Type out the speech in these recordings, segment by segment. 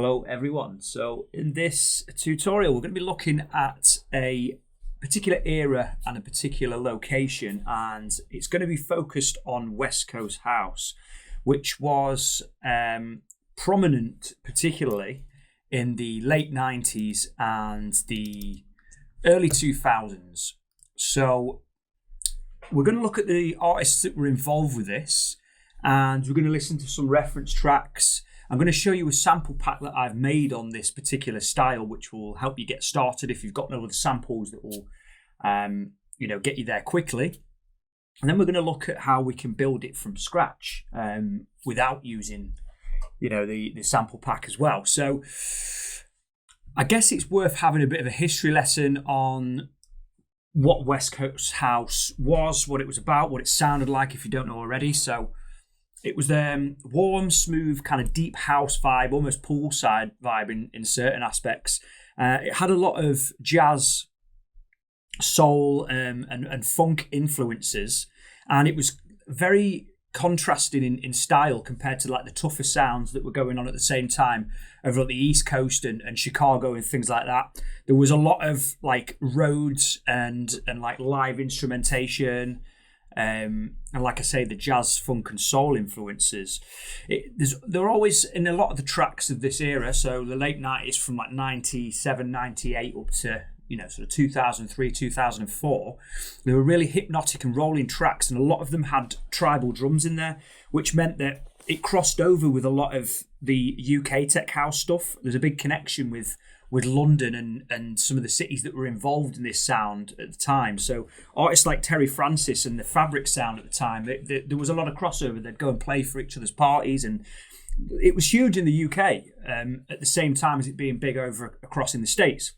Hello everyone. So in this tutorial we're going to be looking at a particular era and a particular location, and it's going to be focused on West Coast house, which was prominent particularly in the late 90s and the early 2000s. So we're going to look at the artists that were involved with this, and we're going to listen to some reference tracks. I'm going to show you a sample pack that I've made on this particular style, which will help you get started if you've got no other samples that will, get you there quickly. And then we're going to look at how we can build it from scratch without using, the sample pack as well. So I guess it's worth having a bit of a history lesson on what West Coast house was, what it was about, what it sounded like if you don't know already. So it was warm, smooth, kind of deep house vibe, almost poolside vibe in certain aspects. It had a lot of jazz, soul, and funk influences, and it was very contrasting in style compared to like the tougher sounds that were going on at the same time over at the East Coast and Chicago and things like that. There was a lot of like Rhodes and like live instrumentation. And like I say, the jazz, funk and soul influences. They're always in a lot of the tracks of this era. So the late 90s from like 97, 98 up to, sort of 2003, 2004. They were really hypnotic and rolling tracks. And a lot of them had tribal drums in there, which meant that it crossed over with a lot of the UK tech house stuff. There's a big connection with London and some of the cities that were involved in this sound at the time. So artists like Terry Francis and the Fabric Sound at the time, there was a lot of crossover. They'd go and play for each other's parties, and it was huge in the UK at the same time as it being big across in the States.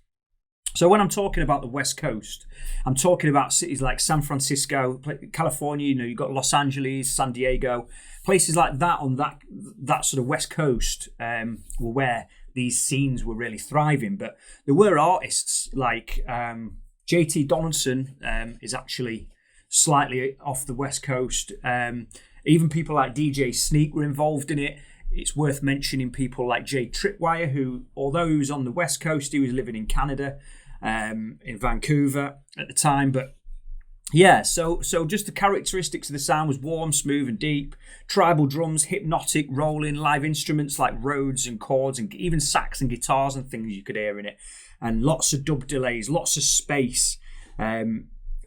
So when I'm talking about the West Coast, I'm talking about cities like San Francisco, California. You've got Los Angeles, San Diego, places like that on that sort of West Coast were where these scenes were really thriving. But there were artists like JT Donaldson is actually slightly off the West Coast. Even people like DJ Sneak were involved in it. It's worth mentioning people like Jay Tripwire, who, although he was on the West Coast, he was living in Canada, in Vancouver at the time. But yeah, so just the characteristics of the sound was warm, smooth and deep, tribal drums, hypnotic, rolling, live instruments like Rhodes and chords, and even sax and guitars and things you could hear in it, and lots of dub delays, lots of space.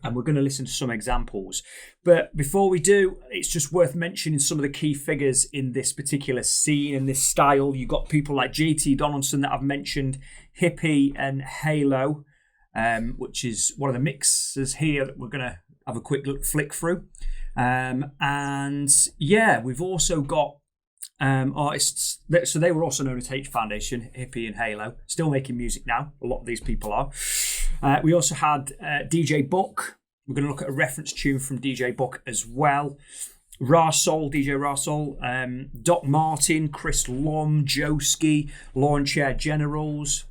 And we're going to listen to some examples. But before we do, it's just worth mentioning some of the key figures in this particular scene and this style. You've got people like JT Donaldson that I've mentioned, Hippie and Halo, which is one of the mixes here that we're going to have a quick flick through. And yeah, we've also got artists, so they were also known as H Foundation, Hippie and Halo, still making music now. A lot of these people are. We also had DJ Buck. We're going to look at a reference tune from DJ Buck as well. Rasoul, DJ Rasoul, Doc Martin, Chris Lum, Joski, Lawn Chair Generals.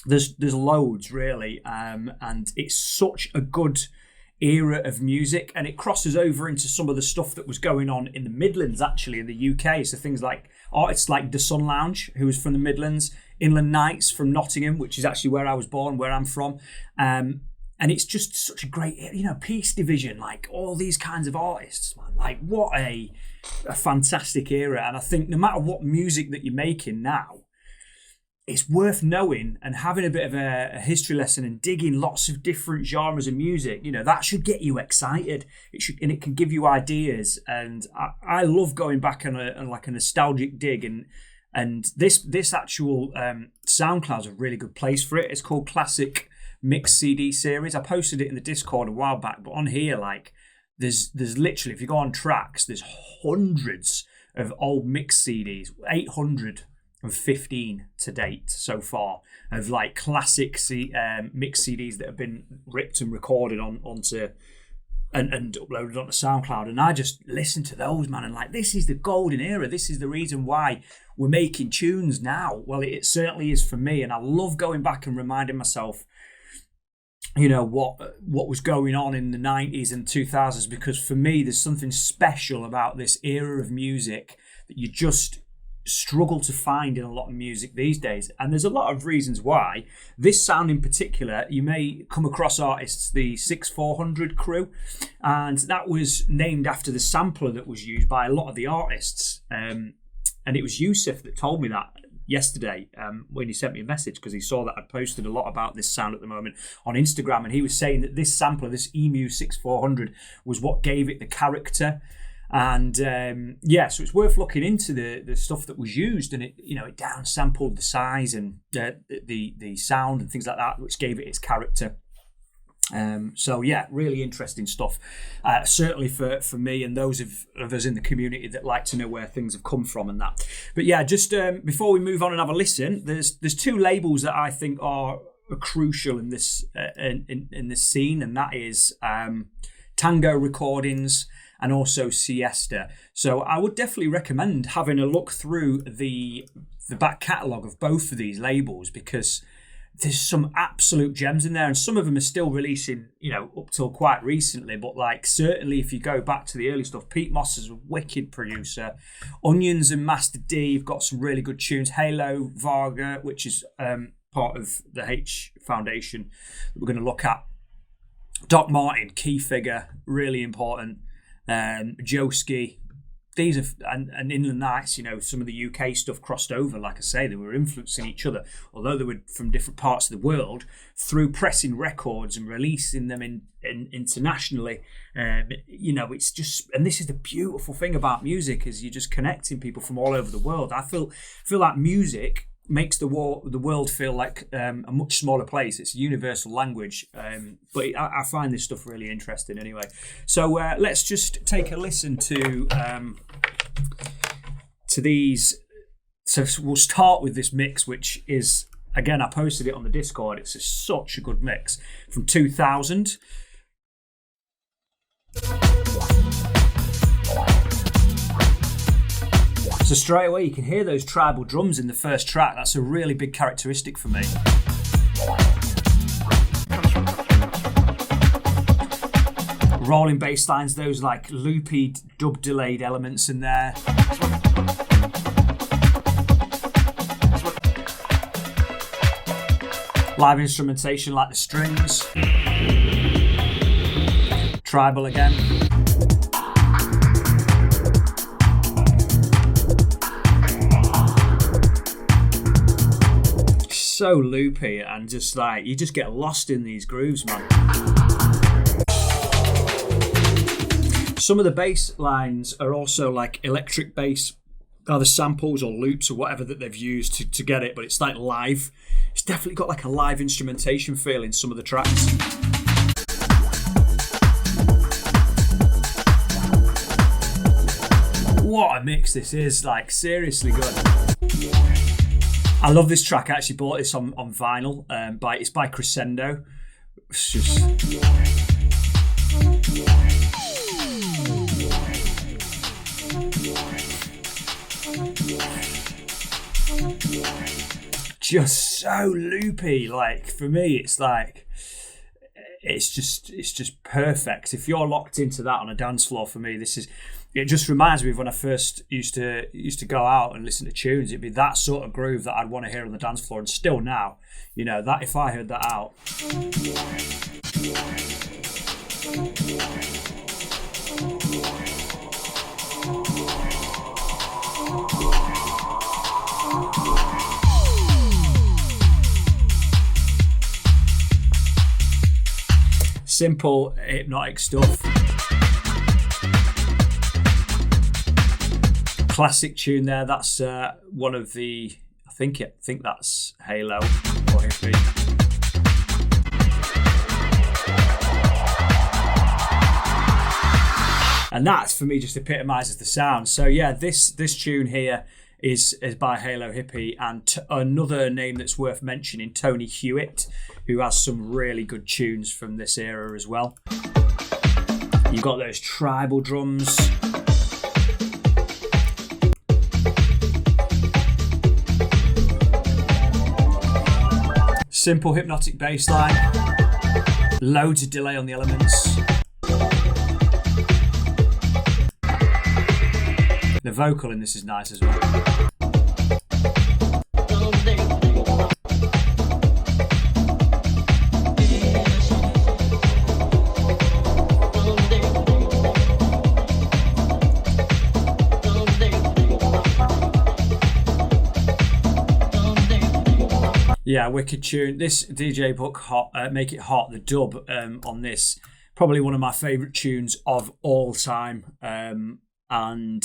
There's loads really, and it's such a good era of music, and it crosses over into some of the stuff that was going on in the Midlands, actually in the UK. So things like artists like The Sun Lounge, who was from the Midlands, Inland Knights from Nottingham, which is actually where I was born, where I'm from, and it's just such a great, Peace Division, like all these kinds of artists, man. Like what a fantastic era. And I think no matter what music that you're making now, it's worth knowing and having a bit of a history lesson and digging lots of different genres of music. That should get you excited. And it can give you ideas. And I love going back on a nostalgic dig. And this actual SoundCloud's a really good place for it. It's called Classic Mix CD Series. I posted it in the Discord a while back, but on here, like there's literally, if you go on tracks, there's hundreds of old mix CDs, 815 to date so far, of like classic mix CDs that have been ripped and recorded onto and uploaded onto SoundCloud. And I just listen to those, man, and like, this is the golden era. This is the reason why we're making tunes now. Well, it certainly is for me, and I love going back and reminding myself, what was going on in the 90s and 2000s, because for me there's something special about this era of music that you just struggle to find in a lot of music these days. And there's a lot of reasons why. This sound in particular, you may come across artists, the 6400 crew, and that was named after the sampler that was used by a lot of the artists. And it was Yusuf that told me that yesterday when he sent me a message, because he saw that I'd posted a lot about this sound at the moment on Instagram, and he was saying that this sampler, this EMU 6400, was what gave it the character. And so it's worth looking into the stuff that was used, and it downsampled the size and the sound and things like that, which gave it its character. Really interesting stuff, certainly for me and those of us in the community that like to know where things have come from and that. But yeah, just before we move on and have a listen, there's two labels that I think are crucial in this in this scene, and that is Tango Recordings and also Siesta. So I would definitely recommend having a look through the back catalogue of both of these labels, because there's some absolute gems in there, and some of them are still releasing, up till quite recently. But certainly if you go back to the early stuff, Pete Moss is a wicked producer. Onions and Master D have got some really good tunes. Halo Varga, which is part of the H Foundation that we're going to look at. Doc Martin, key figure, really important. Joski, these are, and Inland Nights, some of the UK stuff crossed over. Like I say, they were influencing each other, although they were from different parts of the world, through pressing records and releasing them internationally. It's just, and this is the beautiful thing about music, is you're just connecting people from all over the world. I feel like music makes the world feel like a much smaller place. It's a universal language, but I find this stuff really interesting anyway. So let's just take a listen to these. So we'll start with this mix, which is, again, I posted it on the Discord. It's such a good mix from 2000. So straight away you can hear those tribal drums in the first track. That's a really big characteristic for me. Rolling bass lines, those loopy dub delayed elements in there. Live instrumentation like the strings. Tribal again. So loopy, and just you just get lost in these grooves, man. Some of the bass lines are also electric bass, either samples or loops or whatever that they've used to get it, but it's live. It's definitely got a live instrumentation feel in some of the tracks. What a mix this is, seriously good. I love this track. I actually bought this on vinyl. It's by Crescendo. It's just so loopy. For me, it's just perfect. If you're locked into that on a dance floor, for me, it just reminds me of when I first used to go out and listen to tunes. It'd be that sort of groove that I'd want to hear on the dance floor, and still now, that if I heard that out. Simple hypnotic stuff. Classic tune there. That's one of the, I think that's Halo or Hippie. And that, for me, just epitomises the sound. So yeah, this tune here is by Halo Hippie, and another name that's worth mentioning, Tony Hewitt, who has some really good tunes from this era as well. You've got those tribal drums. Simple hypnotic bass line. Loads of delay on the elements. The vocal in this is nice as well. Yeah, wicked tune. This DJ Book Hot, Make It Hot, the dub on this, probably one of my favourite tunes of all time. And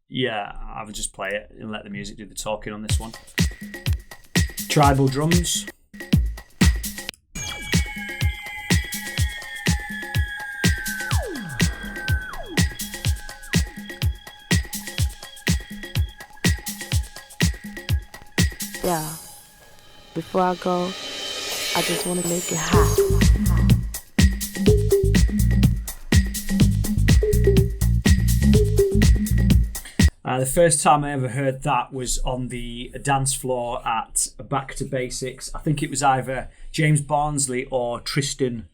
yeah, I would just play it and let the music do the talking on this one. Tribal drums. Yeah. Before I go, I just want to make it hot. The first time I ever heard that was on the dance floor at Back to Basics. I think it was either James Barnsley or Tristan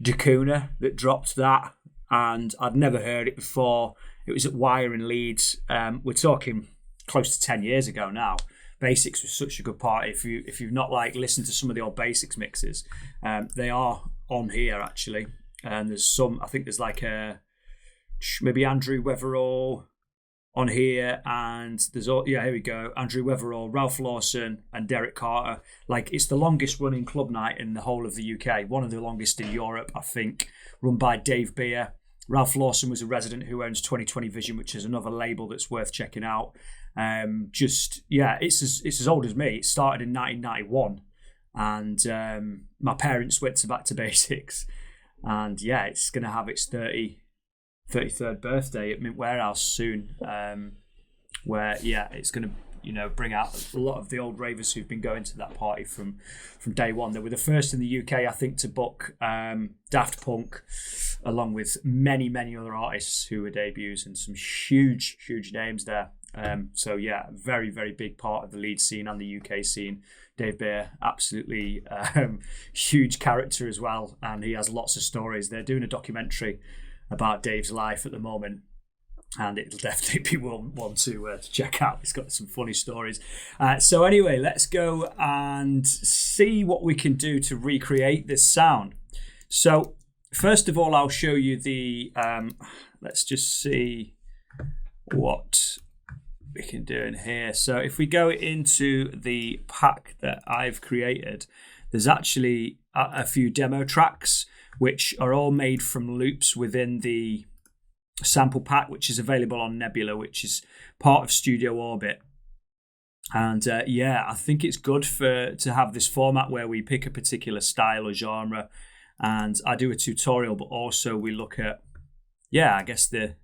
D'Cunha that dropped that, and I'd never heard it before. It was at Wire in Leeds. We're talking close to 10 years ago now. Basics was such a good party. If you've not listened to some of the old Basics mixes, they are on here actually. And there's some, I think there's maybe Andrew Weatherall on here, and there's here we go, Andrew Weatherall, Ralph Lawson, and Derek Carter. It's the longest running club night in the whole of the UK, one of the longest in Europe, I think, run by Dave Beer. Ralph Lawson was a resident who owns 2020 Vision, which is another label that's worth checking out. It's as old as me. It started in 1991, and my parents went to Back to Basics, and yeah, it's going to have its 33rd birthday at Mint Warehouse soon, where it's going to bring out a lot of the old ravers who've been going to that party from day one. They were the first in the UK, I think, to book Daft Punk, along with many other artists who were debuts, and some huge names there. Very, very big part of the Leeds scene and the UK scene. Dave Beer, absolutely huge character as well, and he has lots of stories. They're doing a documentary about Dave's life at the moment, and it'll definitely be one to check out. It's got some funny stories. So anyway, let's go and see what we can do to recreate this sound. So first of all, I'll show you the, let's just see what we can do in here. So if we go into the pack that I've created, there's actually a few demo tracks which are all made from loops within the sample pack, which is available on Nebula, which is part of Studio Orbit. And I think it's good to have this format where we pick a particular style or genre, and I do a tutorial, but also we look at I guess the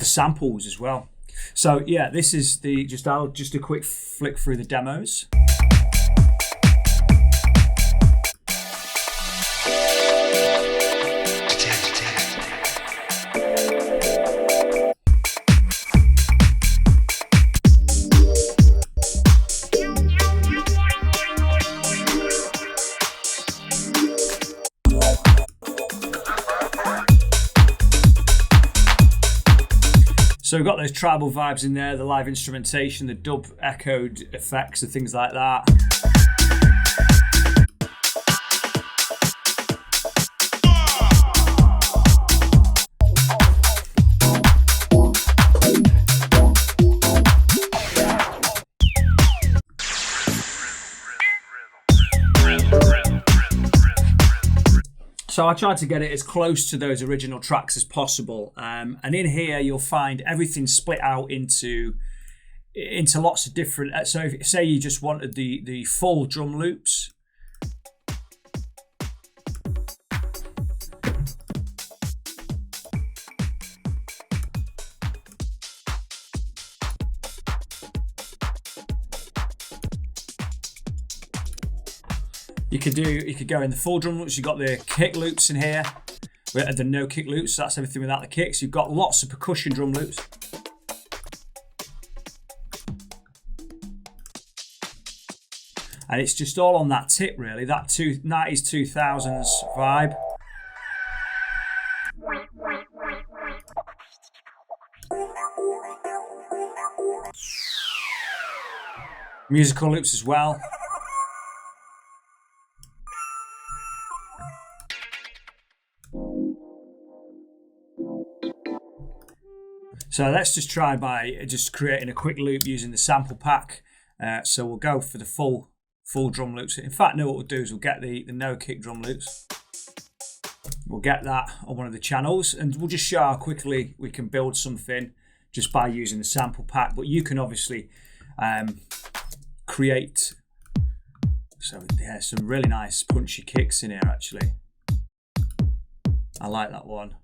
samples as well. So this is just a quick flick through the demos. So we've got those tribal vibes in there, the live instrumentation, the dub echoed effects and things like that. So I tried to get it as close to those original tracks as possible. And in here, you'll find everything split out into lots of different... So if, say you just wanted the full drum loops. You could go in the full drum loops. You've got the kick loops in here, the no kick loops. So that's everything without the kicks. You've got lots of percussion drum loops. And it's just all on that tip, really, that 90s, 2000s vibe. Musical loops as well. So let's just try by just creating a quick loop using the sample pack. So we'll go for the full drum loops. In fact, no, what we'll do is we'll get the no kick drum loops. We'll get that on one of the channels, and we'll just show how quickly we can build something just by using the sample pack. But you can obviously create, so yeah, some really nice punchy kicks in here actually. I like that one.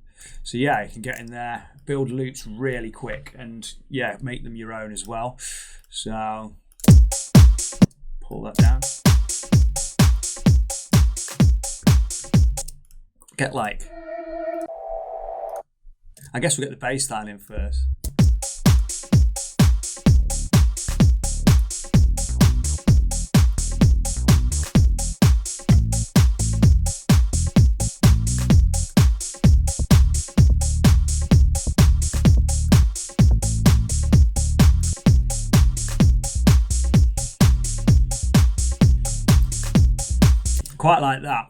So yeah, you can get in there, build loops really quick, and yeah, make them your own as well. So pull that down. Get like, I guess we'll get the bass line in first. Quite like that.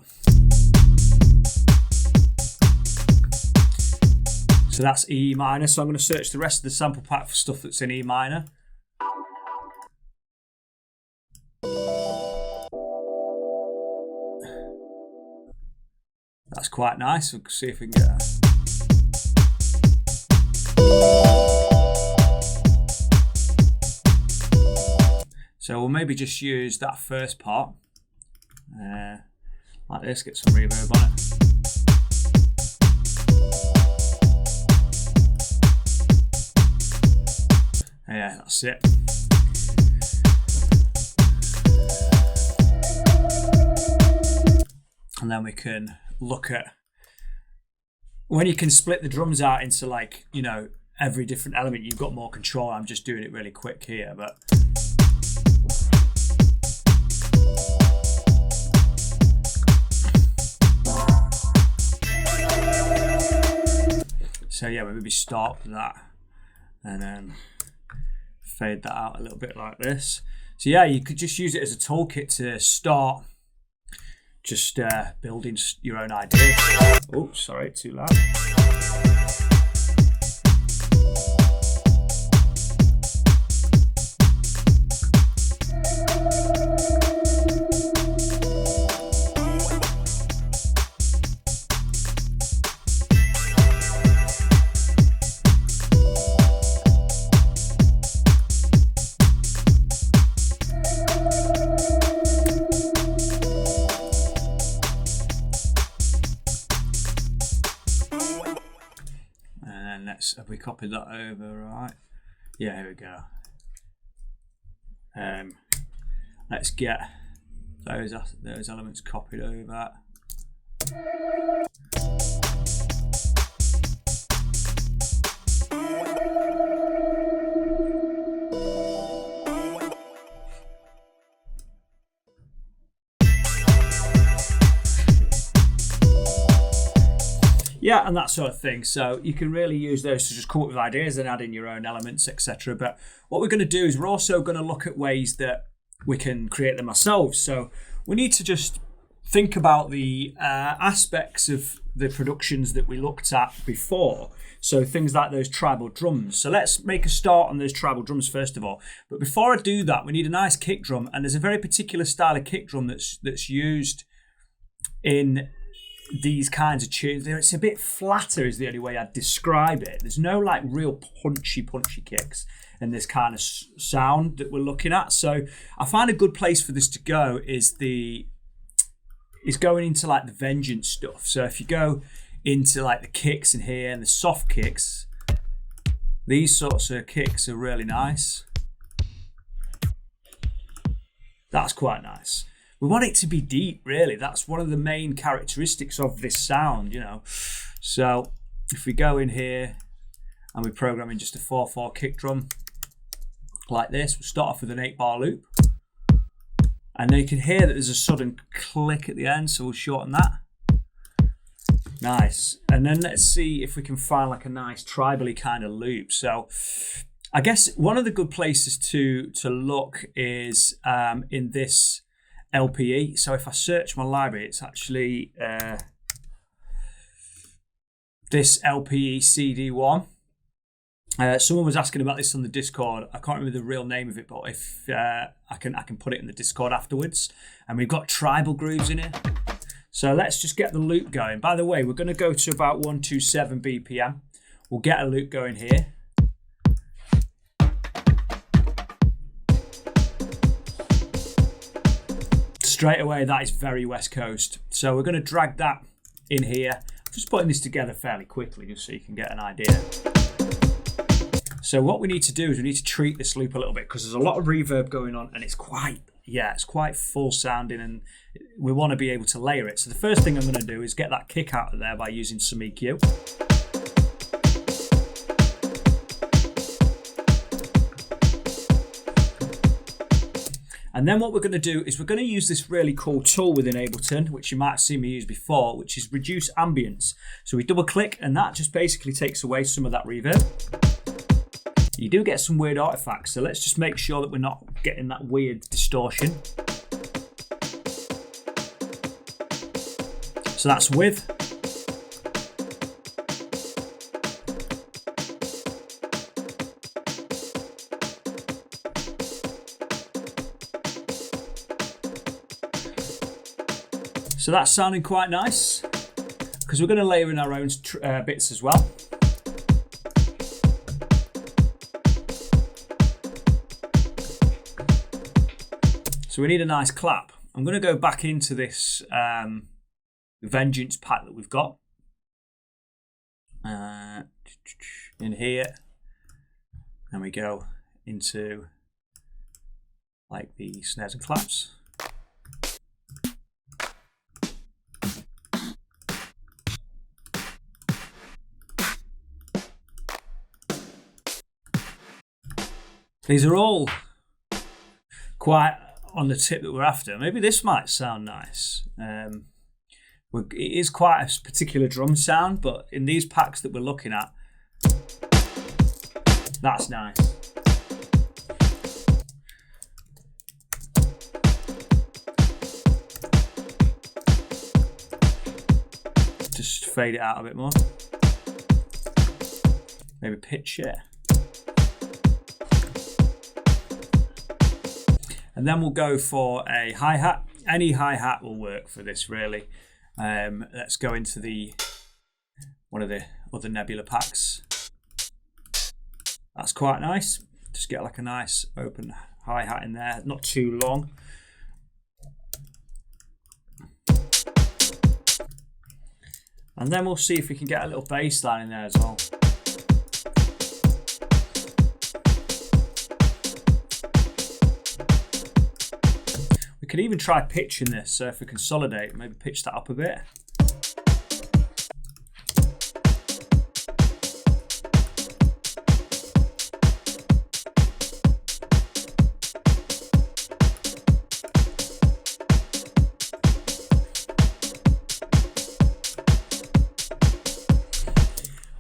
So that's E minor. So I'm going to search the rest of the sample pack for stuff that's in E minor. That's quite nice. We'll see if we can get that. So we'll maybe just use that first part. Like this, get some reverb on it. Yeah, that's it. And then we can look at, when you can split the drums out into, like, you know, every different element, you've got more control. I'm just doing it really quick here, but so yeah, we'll maybe start with that and then fade that out a little bit like this. So yeah, you could just use it as a toolkit to start just building your own ideas. Oh, sorry, too loud. Have we copied that over right? Yeah, here we go. Let's get those elements copied over. Yeah, and that sort of thing. So you can really use those to just come up with ideas and add in your own elements, etc. But what we're going to do is we're also going to look at ways that we can create them ourselves. So we need to just think about the aspects of the productions that we looked at before. So things like those tribal drums. So let's make a start on those tribal drums first of all. But before I do that, we need a nice kick drum. And there's a very particular style of kick drum that's used in these kinds of tunes. It's a bit flatter is the only way I'd describe it. There's no like real punchy kicks in this kind of sound that we're looking at. So I find a good place for this to go is going into like the vengeance stuff. So if you go into like the kicks in here and the soft kicks, these sorts of kicks are really nice. That's quite nice. We want it to be deep, really. That's one of the main characteristics of this sound, you know. So if we go in here and we program in just a 4/4 kick drum like this, we'll start off with an 8-bar loop. And then you can hear that there's a sudden click at the end, so we'll shorten that. Nice. And then let's see if we can find like a nice tribally kind of loop. So I guess one of the good places to look is in this LPE. So if I search my library, it's actually this LPE CD1. Someone was asking about this on the Discord. I can't remember the real name of it, but if I can put it in the Discord afterwards. And we've got tribal grooves in it. So let's just get the loop going. By the way, we're going to go to about 127 BPM. We'll get a loop going here. Straight away, that is very West Coast. So we're going to drag that in here. I'm just putting this together fairly quickly just so you can get an idea. So what we need to do is we need to treat this loop a little bit because there's a lot of reverb going on and it's quite full sounding and we want to be able to layer it. So the first thing I'm going to do is get that kick out of there by using some EQ. And then what we're going to do is we're going to use this really cool tool within Ableton, which you might have seen me use before, which is reduce ambience. So we double click and that just basically takes away some of that reverb. You do get some weird artifacts, so let's just make sure that we're not getting that weird distortion. So that's with. So that's sounding quite nice because we're going to layer in our own bits as well. So we need a nice clap. I'm going to go back into this Vengeance pack that we've got in here, and we go into like the snares and claps. These are all quite on the tip that we're after. Maybe this might sound nice. It is quite a particular drum sound, but in these packs that we're looking at, that's nice. Just fade it out a bit more. Maybe pitch it. And then we'll go for a hi-hat. Any hi-hat will work for this, really. Let's go into one of the other Nebula packs. That's quite nice. Just get like a nice open hi-hat in there, not too long. And then we'll see if we can get a little bass line in there as well. We can even try pitching this, so if we consolidate, maybe pitch that up a bit.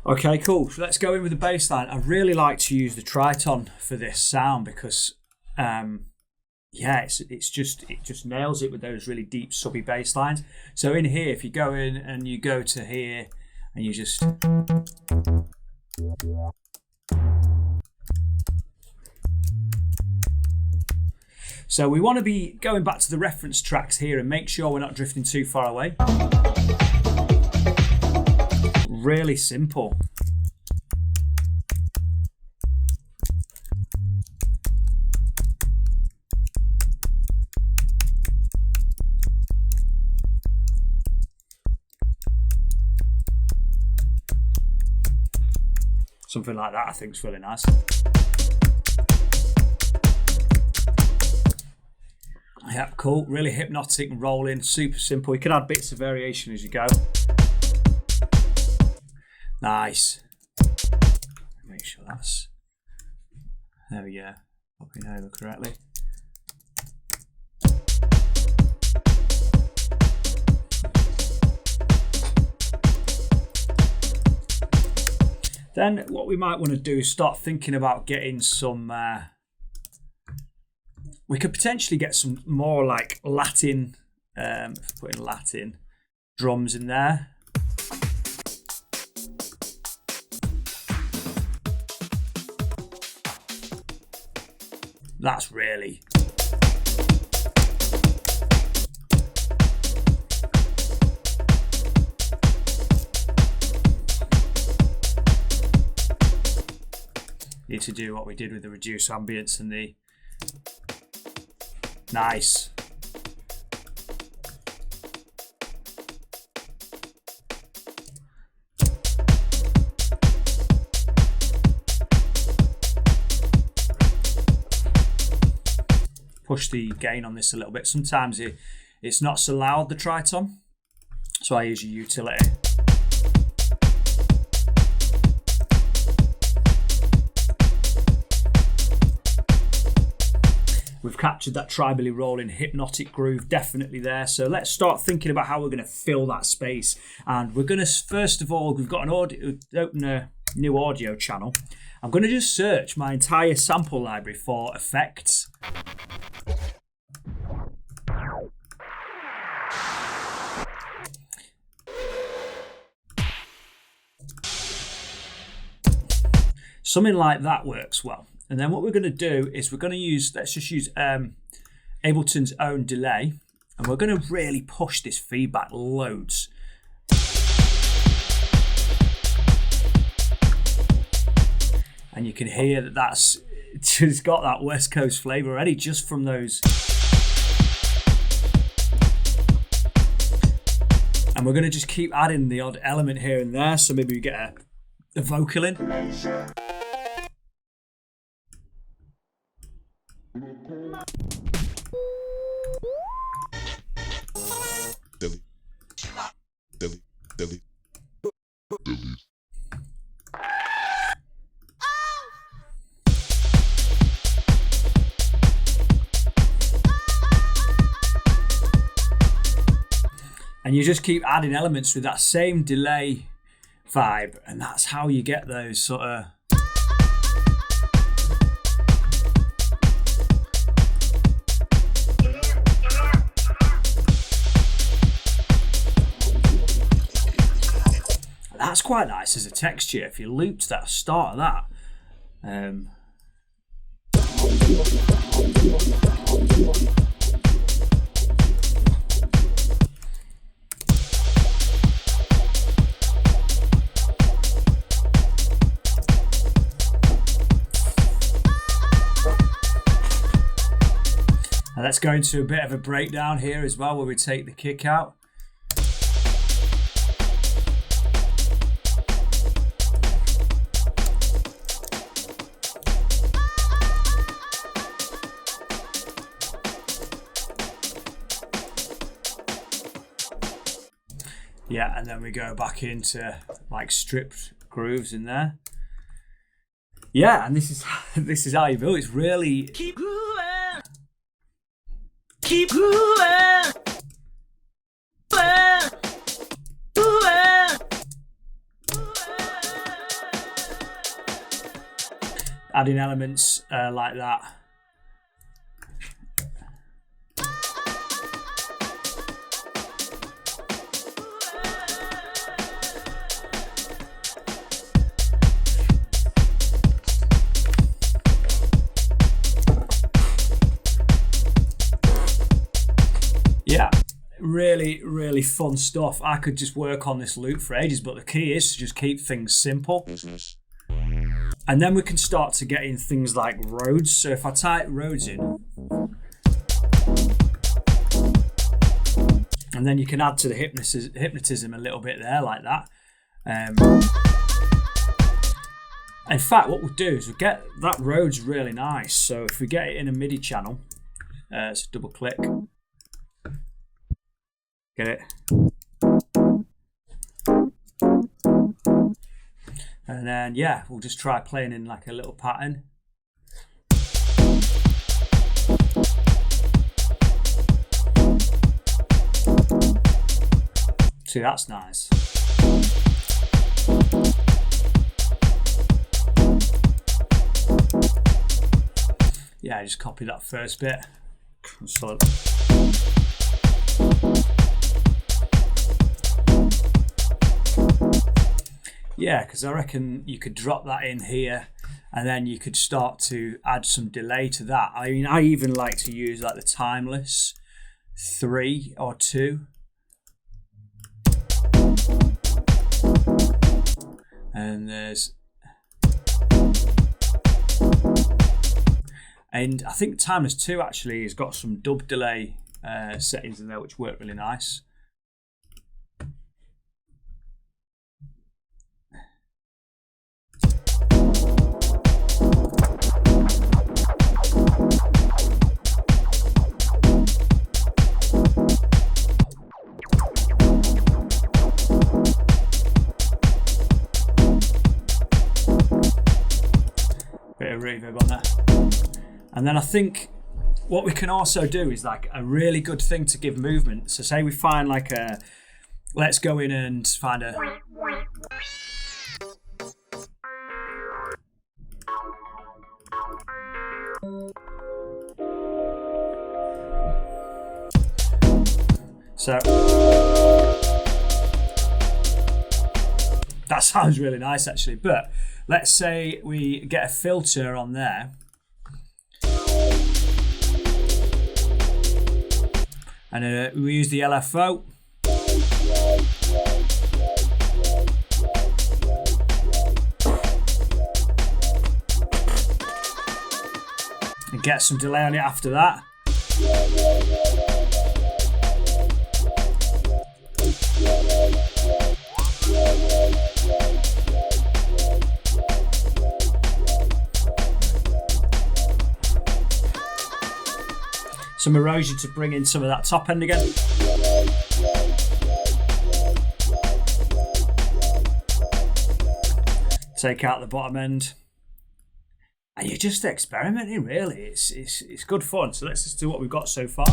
Okay, cool. So let's go in with the bass line. I really like to use the Triton for this sound because yeah, it just nails it with those really deep subby bass lines. So in here, if you go in and you go to here and you just so we want to be going back to the reference tracks here and make sure we're not drifting too far away. Really simple. Something like that I think is really nice. Yeah, cool. Really hypnotic and rolling. Super simple. You can add bits of variation as you go. Nice. Make sure that's... There we go. Popping over correctly. Then what we might want to do is start thinking about getting some... we could potentially get some more like Latin, putting Latin drums in there. That's really... Need to do what we did with the reduced ambience and the... Nice. Push the gain on this a little bit. Sometimes it's not so loud, the tritone, so I use a utility. We've captured that tribally rolling hypnotic groove, definitely there. So let's start thinking about how we're going to fill that space. And we're going to, first of all, we've got an audio, open a new audio channel. I'm going to just search my entire sample library for effects. Something like that works well. And then what we're going to do is we're going to use, let's just use Ableton's own delay, and we're going to really push this feedback loads. And you can hear that that's just got that West Coast flavour already just from those. And we're going to just keep adding the odd element here and there. So maybe we get a vocal in. And you just keep adding elements with that same delay vibe, and that's how you get those sort of... That's quite nice as a texture if you looped that start of that. Now let's go into a bit of a breakdown here as well, where we take the kick out. Yeah, and then we go back into like stripped grooves in there. Yeah, and this is how you build. It's really keep grooving, keep grooving, adding elements like that. Yeah, really fun stuff. I could just work on this loop for ages, but the key is to just keep things simple. And then we can start to get in things like Rhodes. So if I type Rhodes in, and then you can add to the hypnotism a little bit there like that. In fact, what we'll do is we'll get that Rhodes really nice. So if we get it in a MIDI channel, so double click. Get it? And then, yeah, we'll just try playing in like a little pattern. See, that's nice. Yeah, just copy that first bit. Yeah, because I reckon you could drop that in here and then you could start to add some delay to that. I mean, I even like to use like the timeless 3 or 2. And I think timeless 2 actually has got some dub delay settings in there which work really nice. Bit of reverb on that. And then I think what we can also do is like a really good thing to give movement. So say we find like let's go in and find a... So that sounds really nice actually, but let's say we get a filter on there and we use the LFO. And get some delay on it after that. Some erosion to bring in some of that top end again. Take out the bottom end. And you're just experimenting really. It's good fun. So let's just do what we've got so far.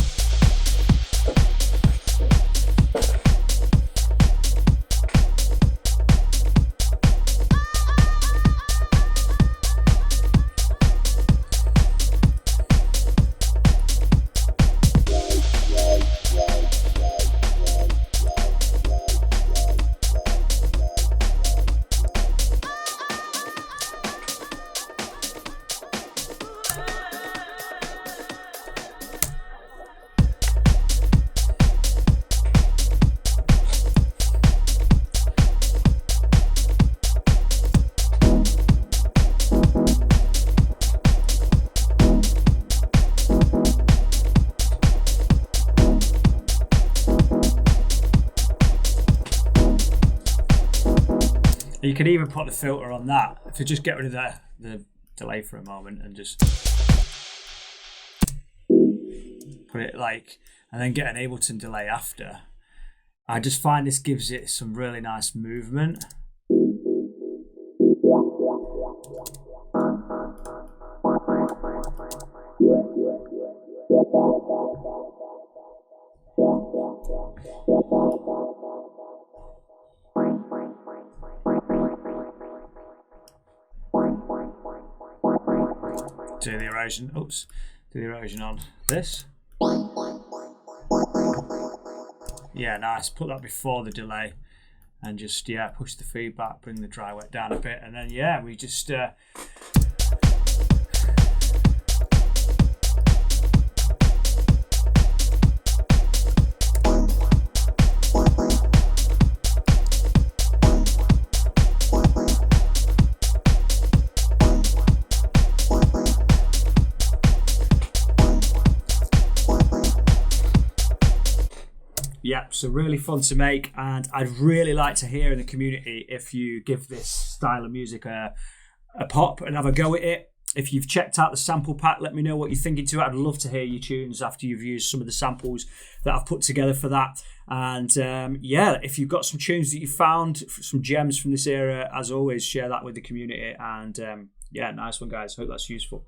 You could even put the filter on that to just get rid of the delay for a moment and just put it like, and then get an Ableton delay after. I just find this gives it some really nice movement. Do the erosion, oops, do the erosion on this. Yeah, nice, put that before the delay and just, yeah, push the feedback, bring the dry wet down a bit, and then, yeah, we just, yeah, so really fun to make, and I'd really like to hear in the community if you give this style of music a pop and have a go at it. If you've checked out the sample pack, let me know what you're thinking to it. I'd love to hear your tunes after you've used some of the samples that I've put together for that. And yeah, if you've got some tunes that you found, some gems from this era, as always, share that with the community. And yeah, nice one, guys. Hope that's useful.